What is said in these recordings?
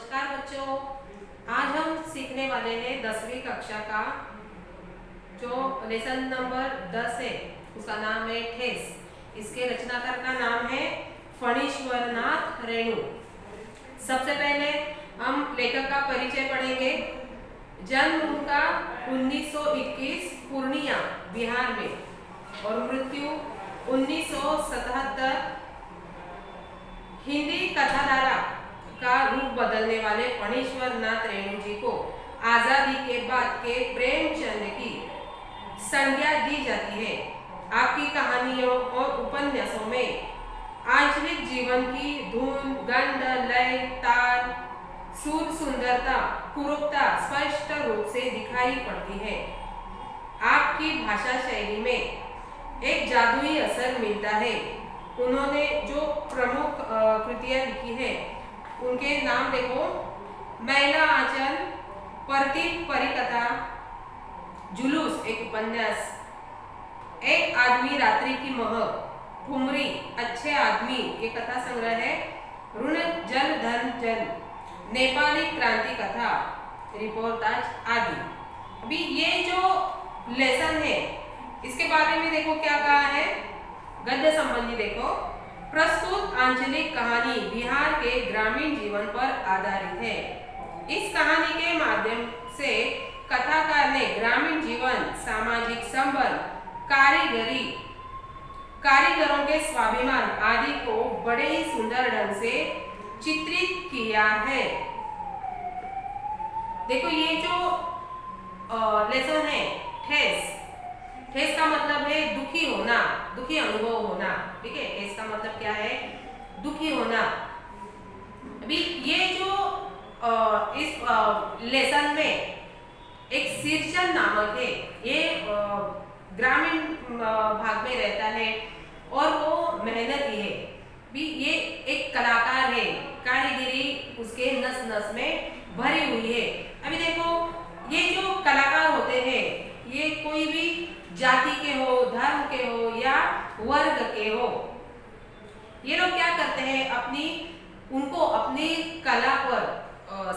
नमस्कार बच्चों, आज हम सीखने वाले हैं 10वीं कक्षा का जो लेसन नंबर 10 है। उसका नाम है ठेस। इसके रचनाकार का नाम है फणीश्वरनाथ रेणु। सबसे पहले हम लेखक का परिचय पढ़ेंगे। जन्म उनका 1921 पूर्णिया बिहार में और मृत्यु 1977। हिंदी कथाधारा का रूप बदलने वाले फणीश्वरनाथ रेणु जी को आजादी के बाद के प्रेमचंद की संज्ञा दी जाती है। आपकी कहानियों और उपन्यासों में आंचलिक जीवन की धुन, गंध, लय, ताल, सुर, सुंदरता, कुरूपता स्पष्ट रूप से दिखाई पड़ती है। आपकी भाषा शैली में एक जादुई असर मिलता है। उन्होंने जो प्रमुख कृतियां लिखी है उनके नाम देखो। मैला आंचल, प्रतीक परिकथा, जुलूस एक उपन्यास, एक आदमी रात्रि की महक, ठुमरी, अच्छे आदमी ये कथा संग्रह है, ऋण जल धन जल, नेपाली क्रांति कथा, रिपोर्टाज आदि। अभी ये जो लेसन है इसके बारे में देखो क्या कहा है। गद्य संबंधी देखो। प्रस्तुत आंचलिक कहानी बिहार के ग्रामीण जीवन पर आधारित है। इस कहानी के माध्यम से कथाकार ने ग्रामीण जीवन, सामाजिक संबंध, कारीगरी, कारीगरों के स्वाभिमान आदि को बड़े ही सुंदर ढंग से चित्रित किया है। देखो ये जो लेसन है ठेस, ठेस का मतलब है दुखी होना, दुखी अनुभव होना। ठीक है, ठेस का मतलब क्या है? दुखी होना। अभी ये जो इस लेसन में एक सिरचन नामक है, ये ग्रामीण भाग में रहता है और वो मेहनती है। भी ये एक कलाकार है, कारीगरी उसके नस नस में भरी हुई है। अभी देखो ये जो कलाकार होते हैं ये कोई भी जाति के हो, धर्म के हो या वर्ग के हो, ये लोग क्या करते हैं, उनको अपनी कला पर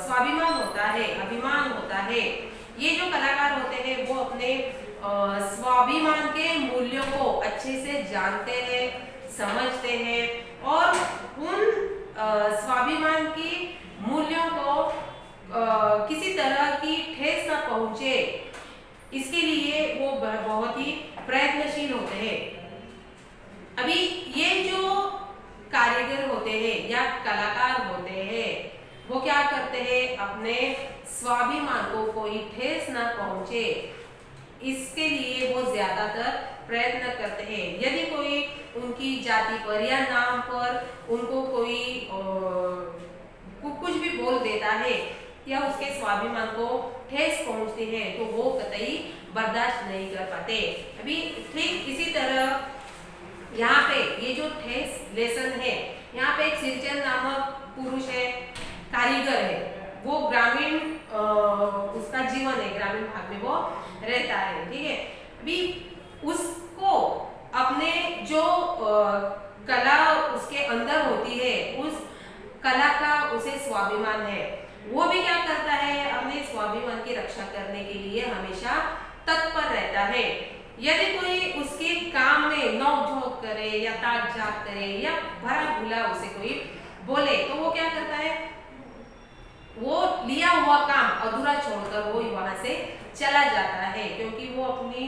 स्वाभिमान होता है, अभिमान होता है। ये जो कलाकार होते हैं वो अपने स्वाभिमान के मूल्यों को अच्छे से जानते हैं, समझते हैं और उन स्वाभिमान की मूल्यों को किसी तरह की ठेस न पहुंचे, इसके लिए वो बहुत ही प्रयत्नशील होते हैं। अभी ये जो कारीगर होते हैं या कलाकार होते हैं वो क्या करते हैं, अपने स्वाभिमान को कोई ठेस न पहुंचे इसके लिए वो ज्यादातर प्रयत्न करते हैं। यदि कोई उनकी जाति पर या नाम पर उनको कोई कुछ भी बोल देता है या उसके स्वाभिमान को ठेस पहुंचती है तो वो कतई बर्दाश्त नहीं कर पाते। अभी ठीक इसी तरह यहाँ पे ये जो ठेस लेसन है, यहाँ पे एक सिरचन नामक पुरुष है, कारीगर है, वो ग्रामीण उसका जीवन है, ग्रामीण भाग में वो रहता है। ठीक है, अभी उसको अपने जो कला उसके अंदर होती है उस कला का उसे स्वाभिमान है, वो भी क्या करता है, अपने स्वाभिमान की रक्षा करने के लिए हमेशा तत्पर रहता है। यदि कोई उसके काम में नोक-झोंक करे या ताक-झाक करे या भरा भूला उसे कोई बोले तो वो क्या करता है, वो लिया हुआ काम अधूरा छोड़कर वो वहां से चला जाता है, क्योंकि वो अपनी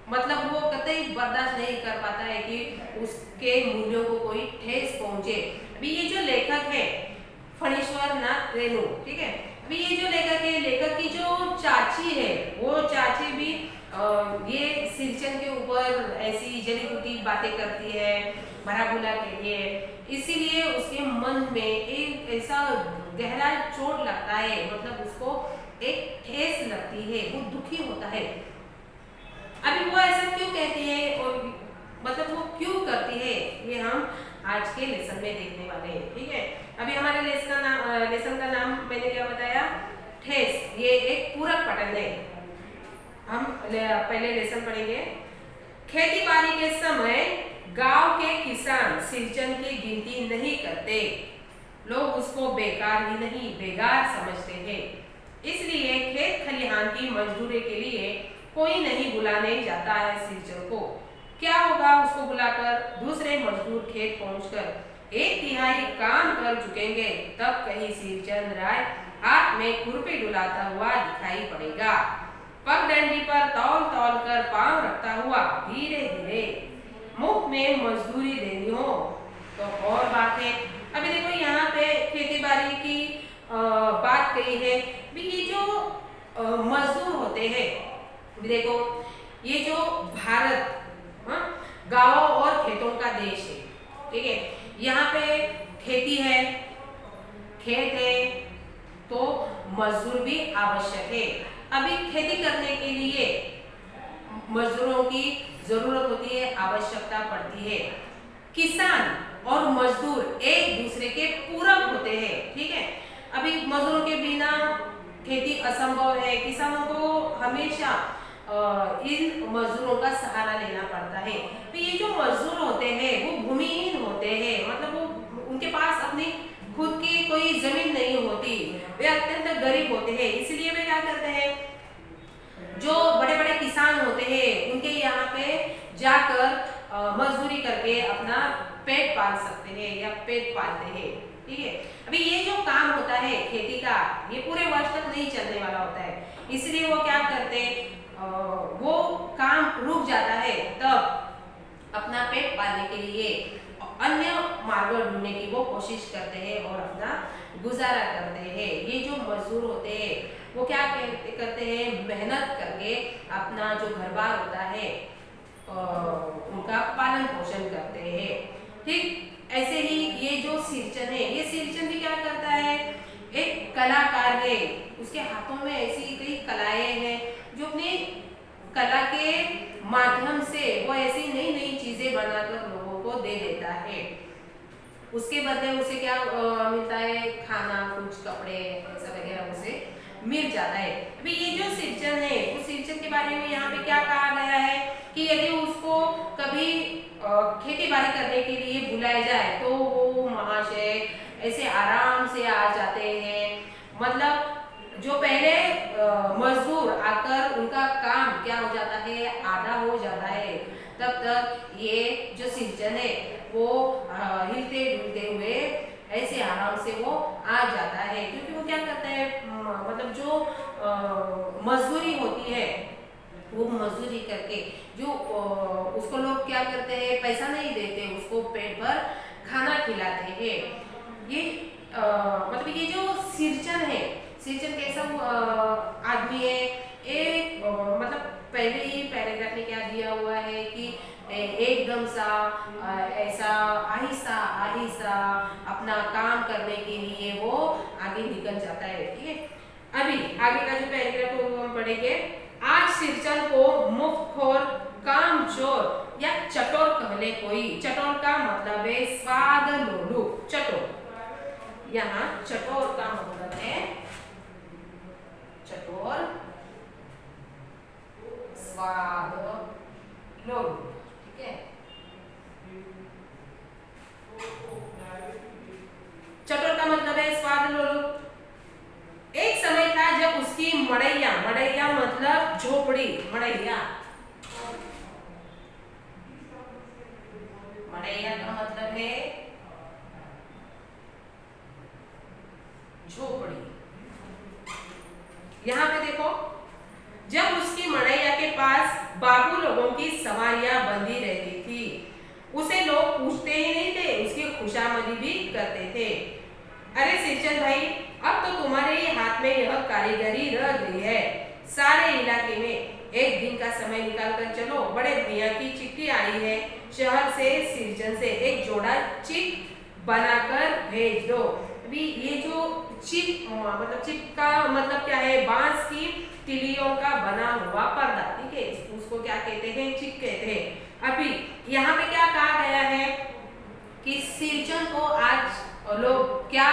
मतलब वो कतई बर्दाश्त नहीं कर पाता है कि उसके मूल्यों को कोई ठेस पहुंचे। अभी ये जो लेखक है फणीश्वरनाथ रेणु, ठीक है, अभी ये जो लेखक है, लेखक की जो चाची है वो चाची भी ये सिरचन के ऊपर ऐसी जड़ी बूटी बातें करती है भरा भूला के लिए, इसीलिए उसके मन में एक ऐसा गहरा चोट लगता है, मतलब उसको एक ठेस लगती है, वो दुखी होता है। अभी वो ऐसा क्यों कहती है और मतलब वो क्यों करती है, ये हम आज के लेसन में देखने वाले हैं। ठीक है, अभी हमारे लेसन का नाम मैंने क्या बताया, ठेस। ये एक पूरक पठन है। हम पहले लेसन पढ़ेंगे। खेती बाड़ी के समय गांव के किसान सिंचन की गिनती नहीं करते। लोग उसको बेकार ही नहीं बेगार समझते हैं। इसलिए खेत खलिहान की मजदूरी के लिए कोई नहीं बुलाने जाता है सिरचन को। क्या होगा, उसको बुलाकर दूसरे मजदूर खेत पहुंचकर 1/3 काम कर चुकेंगे, तब कहीं सिरचंद राय हाथ में खुरपी डुलाता हुआ दिखाई पड़ेगा। पगडंडी पर तौल तौल कर पांव रखता हुआ धीरे धीरे मुफ्त में मजदूरी देनी हो तो और बात है। अभी देखो यहाँ पे खेती बाड़ी की बात कही है। भी ये जो मजदूर होते हैं, देखो ये जो भारत गांवों और खेतों का देश है, ठीक है। यहाँ पे खेती है, खेत है, तो मजदूर भी आवश्यक है। अभी खेती करने के लिए मजदूरों की जरूरत होती है, आवश्यकता पड़ती है। किसान और मजदूर एक दूसरे के पूरक होते हैं, ठीक है। अभी मजदूरों के बिना खेती असंभव है। किसानों को हमेशा इन मजदूरों का सहारा लेना पड़ता है। तो ये जो मजदूर होते हैं वो भूमिहीन होते हैं, मतलब वो उनके पास अपनी खुद की कोई जमीन नहीं होती, वे अत्यंत गरीब होते हैं। इसलिए वे क्या करते हैं, जो बड़े बड़े किसान होते हैं उनके यहाँ पे जाकर मजदूरी करके अपना पेट पाल सकते हैं या पेट पालते हैं, ठीक है। अभी ये जो काम होता है खेती का, ये पूरे वर्ष तक नहीं चलने वाला होता है। इसलिए वो क्या करते हैं, वो काम रुक जाता है, तब अपना पेट पालने के लिए अन्य मार्ग ढूंढने की वो कोशिश करते हैं और अपना गुजारा करते हैं। ये जो मजदूर होते हैं वो क्या करते हैं, मेहनत करके अपना जो घर बार होता है उनका पालन पोषण करते हैं, ठीक। ऐसे ही ये जो सिरचन है, ये सिरचन भी क्या करता है, एक कलाकार है, उसके हाथों में ऐसी कई कलाएं हैं जो अपनी कला के माध्यम से वो ऐसी नई नई चीजें बनाकर लोगों को दे देता है। उसके बदले उसे क्या मिलता है, खाना, कुछ कपड़े ऐसा वगैरह उसे मिल जाता है। अभी ये जो सिरचन है, उस सिरचन के बारे में यहाँ पे क्या कहा गया है कि यदि उसको कभी खेती बाड़ी करने के लिए बुलाया जाए तो वो महाशय ऐसे आराम से आ जाते हैं। मतलब जो पहले मजदूर आकर उनका काम क्या हो जाता है, आधा हो जाता है, तब तक ये जो सिरचन है वो हिलते डुलते हुए ऐसे आराम से वो आ जाता है। क्योंकि वो क्या करता है, मतलब जो मजदूरी होती है वो मजदूरी करके जो उसको लोग क्या करते हैं, पैसा नहीं देते, उसको पेट भर खाना खिलाते हैं। ये मतलब ये जो सिरचन है, सिरचन कैसा आदमी है, एक मतलब पहले ही पैराग्राफ में क्या दिया हुआ है कि एकदम सा ऐसा आहिस्ता आहिस्ता अपना काम करने के लिए वो आगे निकल जाता है, ठीक है। अभी आगे का जो पैराग्राफ है वो हम पढ़ेंगे। आज सिरचन को मुफ्तखोर, कामचोर या चटोर कह ले कोई। चटोर का मतलब है स्वाद लोलू, चटोर। यहाँ चटोर का मतलब है चटोर, स्वाद लोलू, ठीक है। चटोर का मतलब है स्वाद लोलू। एक समय था जब उसकी मड़ैया, मड़ैया मतलब झोपड़ी, मड़ैया, मड़ैया का मतलब है झोपड़ी। यहाँ पे देखो, जब उसकी मड़ैया के पास बाबू लोगों की सवारियां बंधी रहती थी, उसे लोग पूछते ही नहीं थे, उसकी खुशामदी भी करते थे। अरे सिरचंद भाई, अब तो तुम्हारे ही हाथ में यह कारीगरी रह गई है। सारे इलाके में एक दिन का समय निकाल कर चलो, बड़े मियाँ की चिट्ठी आई है, शहर से सिरचंद से एक जोड़ा चिट बनाकर भेज दो। अभी ये जो चिट मतलब चिट का मतलब क्या है, बांस की तिलियों का बना हुआ पर्दा, ठीक है, उसको क्या कहते हैं, चिट कहते हैं। अभी यहाँ पे क्या कहा गया है कि सिरचंद को आज लोग क्या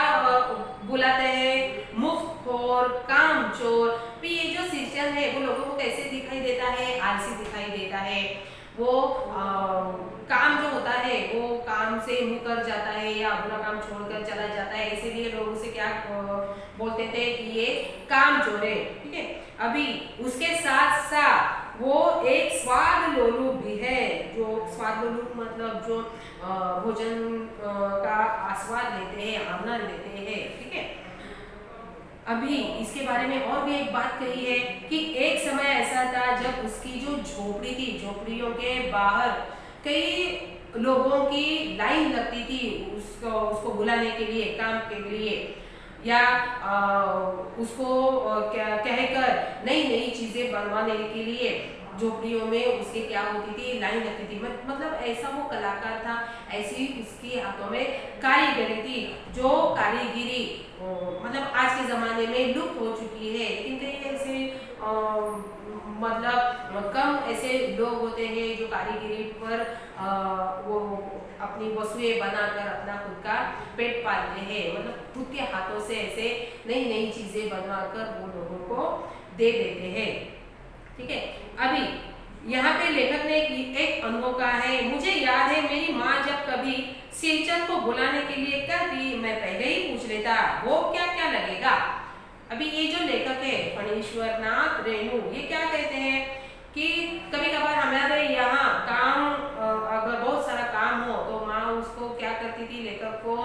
बुलाते हैं, मुफ्तखोर, कामचोर। भी ये जो सिरचंद है वो लोगों को कैसे दिखाई देता है, आलसी दिखाई देता है। वो काम जो होता है वो काम से मुंह कर जाता है या अपना काम छोड़कर चला जाता है, इसीलिए लोग उसे क्या बोलते थे कि ये कामचोर है। ठीक है, अभी उसके साथ साथ वो एक स्वाद लोलुप भी है। जो स्वाद लोलुप मतलब जो भोजन का आस्वाद लेते हैं, आनंद लेते हैं। ठीक है, अभी इसके बारे में और भी एक बात कही है कि एक समय ऐसा था जब उसकी जो झोपड़ी थी, झोपड़ियों के बाहर कई लोगों की लाइन लगती थी उसको बुलाने के लिए, काम के लिए, या उसको कहकर नई नई चीजें बनवाने के लिए झोपड़ियों में उसके क्या होती थी, लाइन लगती थी। मतलब ऐसा वो कलाकार था, ऐसी उसके हाथों में कारीगरी थी, जो कारीगिरी मतलब आज के ज़माने में लुप्त हो चुकी है। लेकिन कई ऐसे मतलब कम ऐसे लोग होते हैं जो कारीगिरी पर वो अपनी वस्तुएं बनाकर अपना खुद का पेट पालते हैं। मतलब खुद के हाथों से ऐसे नई नई चीज़ें बनवाकर वो लोगों को दे देते हैं। ठीक है, अभी यहाँ पे लेखक ने एक अनुभव कहा है, मुझे याद है मेरी माँ जब कभी सिरचंद को बुलाने के लिए कहती, मैं पहले ही पूछ लेता वो क्या क्या लगेगा। अभी ये जो लेखक है फणीश्वर नाथ रेणु, ये क्या कहते हैं कि कभी कभार हमारे यहाँ काम अगर बहुत सारा काम हो तो माँ उसको क्या करती थी, लेखक को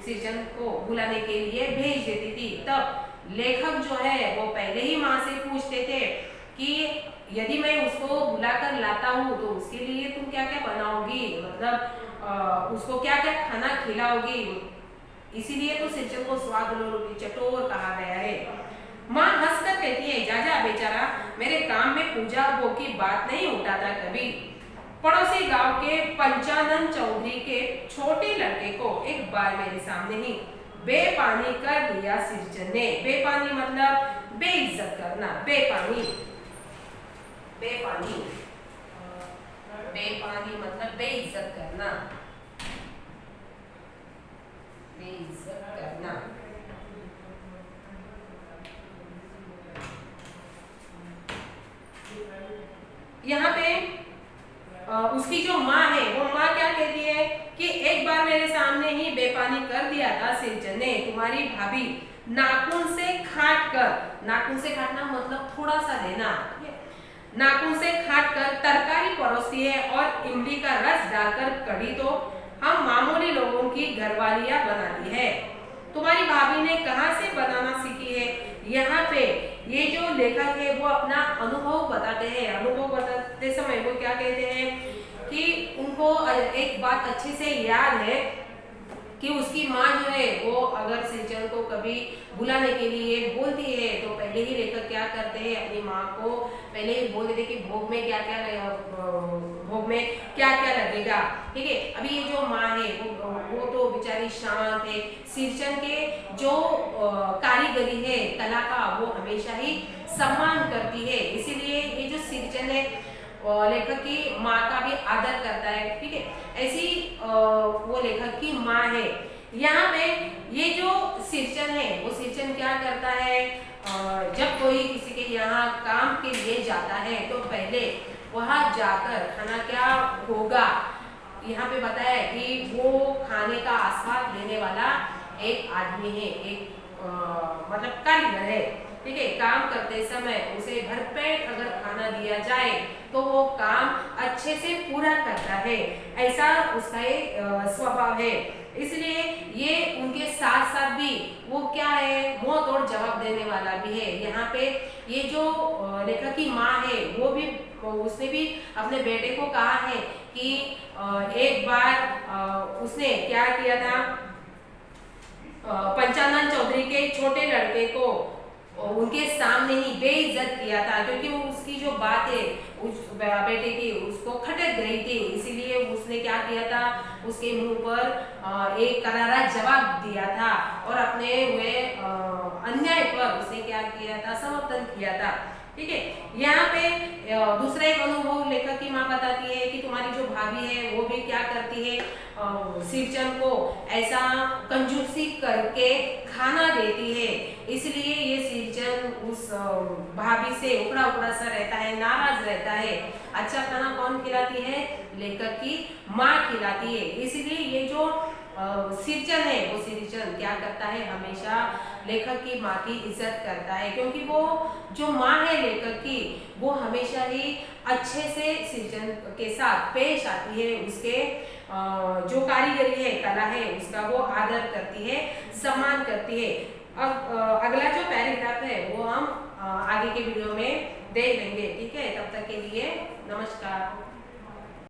सिरचंद को बुलाने के लिए भेज देती थी। तब लेखक जो है वो पहले ही माँ से पूछते थे कि यदि मैं उसको बुलाकर लाता हूँ तो उसके लिए तुम क्या क्या बनाओगी, मतलब उसको क्या क्या खाना खिलाओगी। इसीलिए तो सिरचंद को स्वाद लोलुप चटोर कहा गया है। माँ हंसकर कहती है, जा जा बेचारा, मेरे काम में पूजा भोग की बात नहीं उठाता कभी। पड़ोसी गांव के पंचानन चौधरी के छोटे लड़के को एक बार मेरे सामने ही बेपानी कर दिया सिरचंद ने। बेपानी मतलब बेइज्जत करना, बेपानी बेपानी बेपानी मतलब बेइज्जत करना, बेइज्जत करना। यहाँ पे उसकी जो माँ है वो माँ क्या कहती है कि एक बार मेरे सामने ही बेपानी कर दिया था सिरचंद ने, तुम्हारी भाभी नाखून से काट कर, नाखून से काटना मतलब थोड़ा सा देना, नाखून से काट कर तरकारी परोसती है और इमली का रस डालकर कढ़ी तो हम मामूली लोगों की घरवालियां बनाती है। तुम्हारी भाभी ने कहाँ से बनाना सीखी है। यहाँ पे ये जो लेखक है वो अपना अनुभव बताते हैं। अनुभव बताते समय वो क्या कहते हैं कि उनको एक बात अच्छे से याद है कि उसकी माँ जो है वो अगर सिरचंद को कभी बुलाने के लिए बोलती है तो पहले ही लेखक क्या करते हैं, अपनी माँ को पहले ही बोल देते कि भोग में क्या क्या लगेगा। ठीक है, अभी ये जो माँ है वो तो बेचारी शांत है। सिरचंद के जो कारीगरी है, कला का, वो हमेशा ही सम्मान करती है। इसीलिए ये जो सिरचंद है लेखक की माँ का भी आदर करता है। ठीक है, ऐसी वो लेखक की माँ है। यहाँ पे ये जो सिरचंद है वो सिरचंद क्या करता है, जब कोई किसी के यहाँ काम के लिए जाता है तो पहले वहाँ जाकर खाना क्या होगा, यहाँ पे बताया है कि वो खाने का आस्वाद लेने वाला एक आदमी है, एक मतलब कारीगर है। ठीक है, काम करते समय उसे भरपेट अगर खाना दिया जाए तो वो काम अच्छे से पूरा करता है, ऐसा उसका एक स्वभाव है। इसलिए ये उनके साथ साथ भी वो क्या है, मुंह तोड़ जवाब देने वाला भी है। यहाँ पे ये जो लेखक की माँ है वो भी, उसने भी अपने बेटे को कहा है कि एक बार उसने क्या किया था, पंचानन चौधरी के छोटे लड़के को उनके सामने ही बेइज्जत किया था, क्योंकि उसकी जो बात है उस बेटे की उसको खटक गई थी। इसीलिए उसने क्या किया था, उसके मुंह पर एक करारा जवाब दिया था और अपने हुए अन्याय पर उसने क्या किया था, समर्थन किया था। ठीक है। यहाँ पे दूसरा एक अनुभव लेखक की माँ बताती है कि तुम्हारी जो भाभी है वो भी क्या करती है, सिरचन को ऐसा कंजूसी करके खाना देती है, इसलिए ये सिरचन उस भाभी से उखड़ा उखड़ा सा रहता है, नाराज रहता है। अच्छा खाना कौन खिलाती है? लेखक की माँ खिलाती है। इसलिए ये जो सिरचन है वो सिरचन क्या करता है, हमेशा लेखक की माँ की इज्जत करता है, क्योंकि वो जो माँ है लेखक की वो हमेशा ही अच्छे से सिरचन के साथ पेश आती है, उसके जो कारीगरी है, कला है, उसका वो आदर करती है, सम्मान करती है। अब अगला जो पैराग्राफ है वो हम आगे के वीडियो में देख लेंगे। ठीक है, तब तक के लिए नमस्कार।